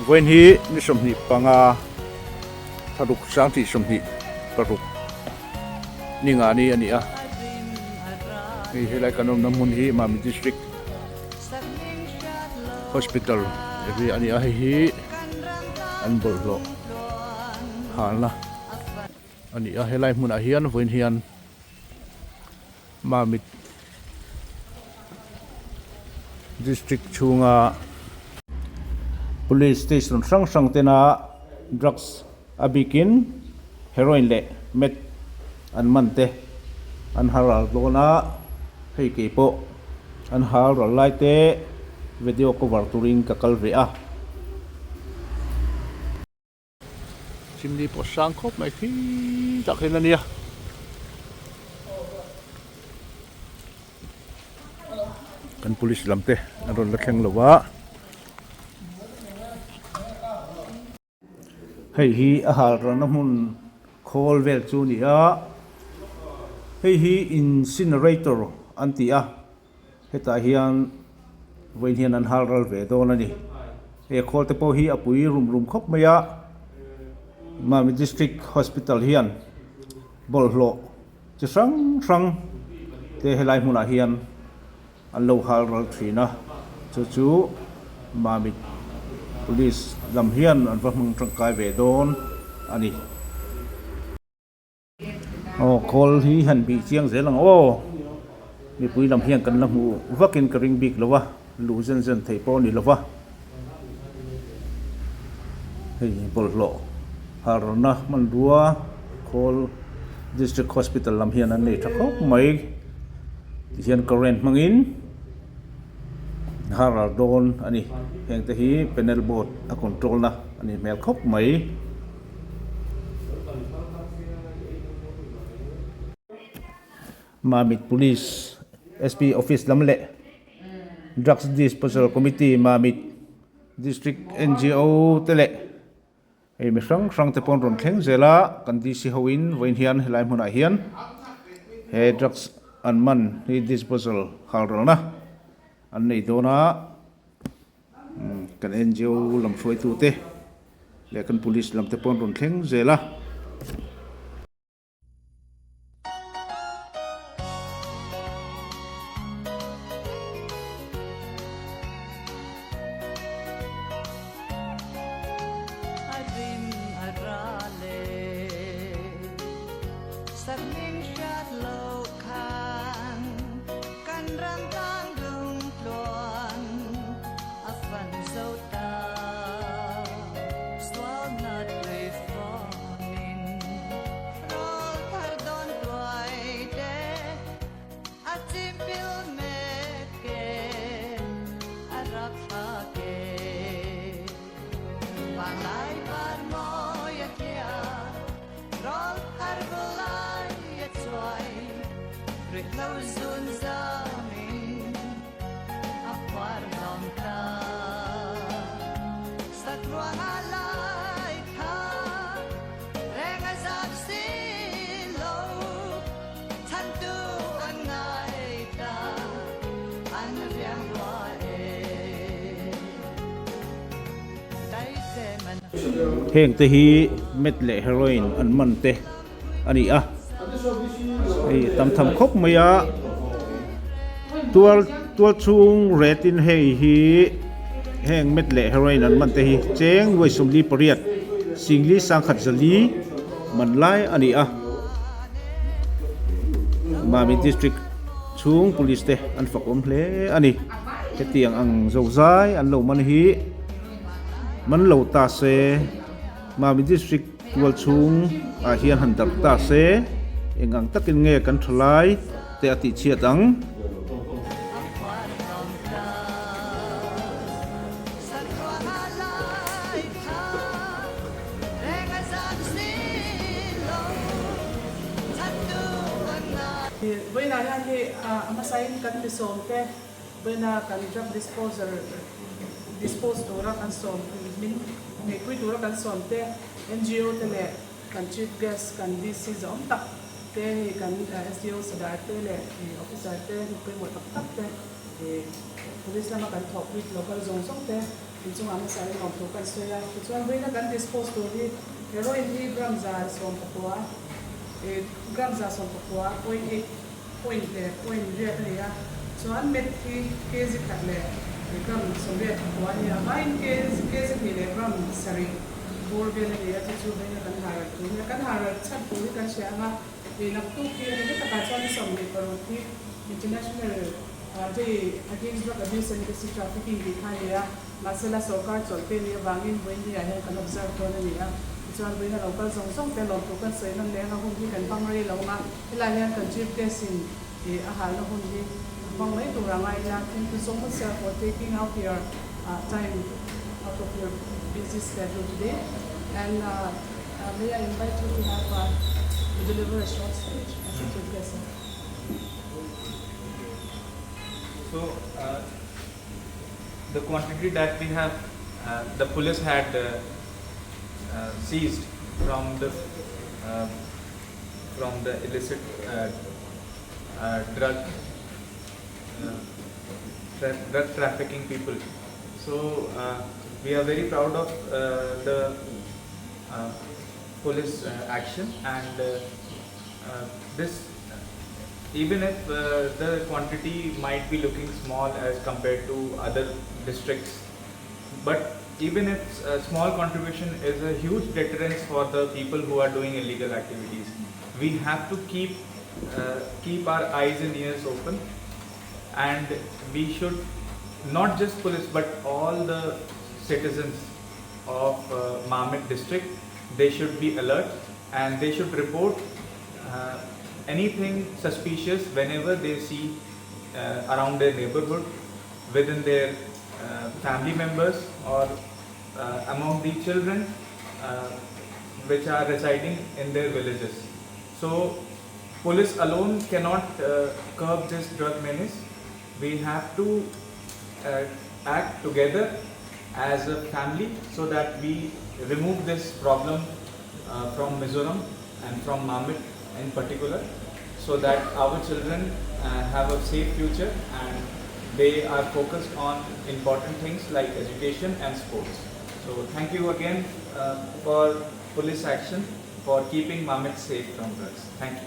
When he ni somni panga tharuk sang ti somni paruk ninga ni ani a hi helai kanom namun hi Mami district hospital ri ani a hi an Ruihhlo hala ani a helai mun a hian voin hian Mami district chunga police station sang tena drugs abikin heroin le met an mante an halral dona hei ke po an halral lai te video cover turing ka kalri a chimni po sang khop mai thi takhen ania kan police lamte an ron la thleng lowa hei hi a halral na mun khol vel chu ni a hei hi incinerator an ti a heta hian voin hian an halral ve dawn ani he khol te pawh hi a pui rum khop mai a Mami district hospital hian Ruihhlo chi hrang te helai hmunah hian an lo halral thina chu Mami police lam hian an va hmang tangkai ve dawn ani khol hi han bi chiang zelang mi pui lam hian kan la mu vakin ka ring bik lowa lu zen thei pawh ni lowa hei Ruihhlo halral na man rua khol district hospital lam hian an nei tha khop mai hian current mangin halral dawn ani heng te hi panel board a control na ani mel khop mai Mami police SP office lam le drugs disposal committee Mami district NGO tele ei mi hrang te pon ron thleng zela kan di si hoin voin hian helai hmunah hian he drugs an man hi disposal halral na an nei dawna kan NGO lam hruai tu te le kan police lam te pon ron thleng zela heng te hi met le heroin an man te ani a ei tam tham khop mai a tual chung retin hei hi heng met le heroin an man te hi Cheng nuai somli pariat singli sangkhat zali man lai ani a Mami district chung police te an fakom hle ani he tiang ang zo zai an lo man hi man lo ta se Mami district tual chung a hian han dar ta se engang takin nge kan thlai te ati chiat ang Buena yan hi amasayin kan tisonte buena kan drug dispose dura kan som min may kui dura kan sonte NGO tele kan chief guest kan DC zom tak te kan SDO sadar tele officer te kui mo tak te police lama kan thok Ruihhlo kal zong song te in chung ama sai lom thu kan soya chuan veina kan dispose to hi heroin hi gram za som pakwa gram za som pakwa point ria ria chuan met hi kg khatle gram som ria pakwa ni main kg ni le gram sari bor bel ria chu veina kan haral chat pu kan sianga nak tu ki ni ta ka chuan som ni paroti international against drug abuse and illicit trafficking dikhaya masala sarkar cholte ni wangin boini ya he kan observe to ni ya chuan boina local song song te lom to kan seinan le na hum hi kan pangri loma ila hian kan chief guest in a hal na hum hi mangai to rangai ya thank you so much sir for taking out your time out of your busy schedule today and may I invite you to have to deliver a short speech as a chief guest. So the quantity that we have, the police had seized from the illicit drug trafficking people. So we are very proud of the police action, and this. Even if the quantity might be looking small as compared to other districts, but even if a small contribution is a huge deterrence for the people who are doing illegal activities. We have to keep our eyes and ears open, and we should not just police but all the citizens of Mamit district, they should be alert and they should report anything suspicious whenever they see around their neighborhood, within their family members, or among the children which are residing in their villages. So police alone cannot curb this drug menace. We have to act together as a family so that we remove this problem from Mizoram and from Mamit in particular, so that our children have a safe future and they are focused on important things like education and sports. So thank you again for police action for keeping Mamit safe from drugs. Thank you.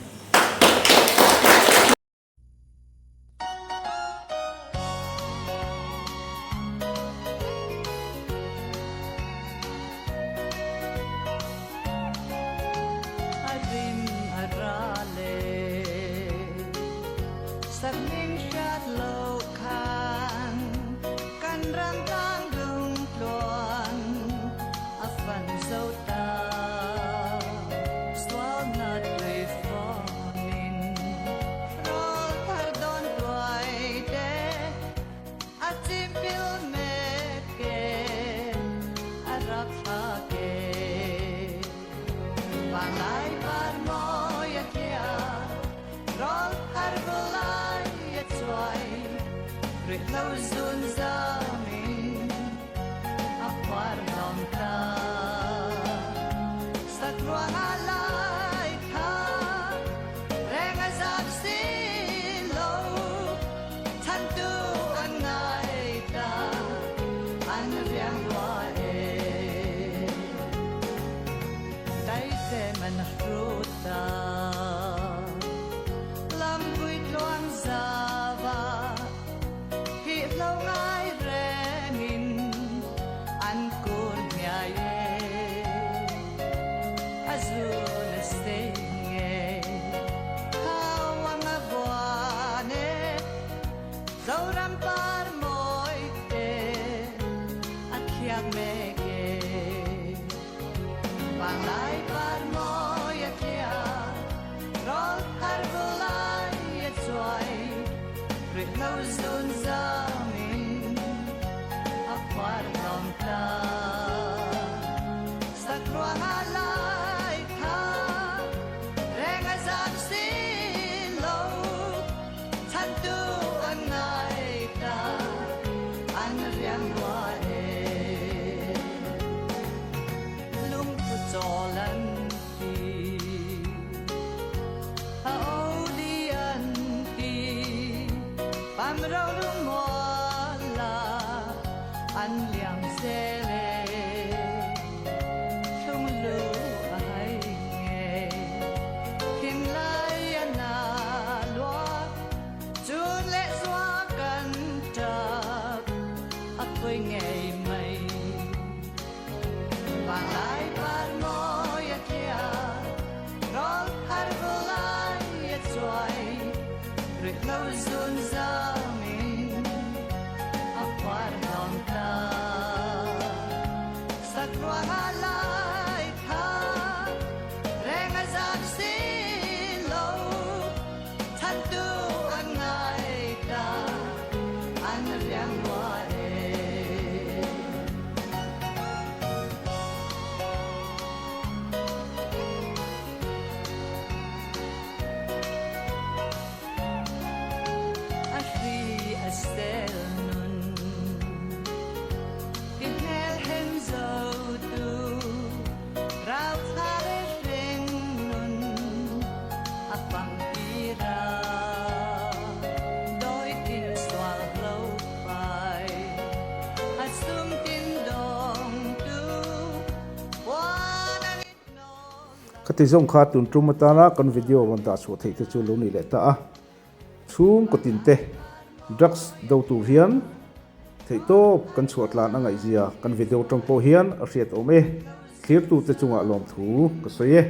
Sabning siat lo kan rang tang dung tuan afan so ta swal not way falling roll pardon tuai de atipil meke arap hake balai par moya kia roll halral Ruihhlo zun zamin akwar nom ta sa Chuang alai ka reng azab silo tan tu angai ta an riang nuai dai te man ruta lam Ruihhlo ang zava Ruihhlo ngai rengin an kun ngày mây và lại bắt môi kia rót halral Chuang Ruihhlo zun za mình apar lòng ta sa Chuang halal tham reng azap xin lâu than tu an ngai ta an riang nuai Ashri astel nun inhel hem zo tu rau thare reng nun apang ira đôi tin xoa lâu phai asum tin dong tu wan ang no Kati zong kha tun trumatana kan video wan ta so thei te chu lo ni le ta a chung ko tin te drugs do tu hian thei to kan chuat lan angai zia kan video tong po hian a hriat ome clear tu te chunga lom thu ka soye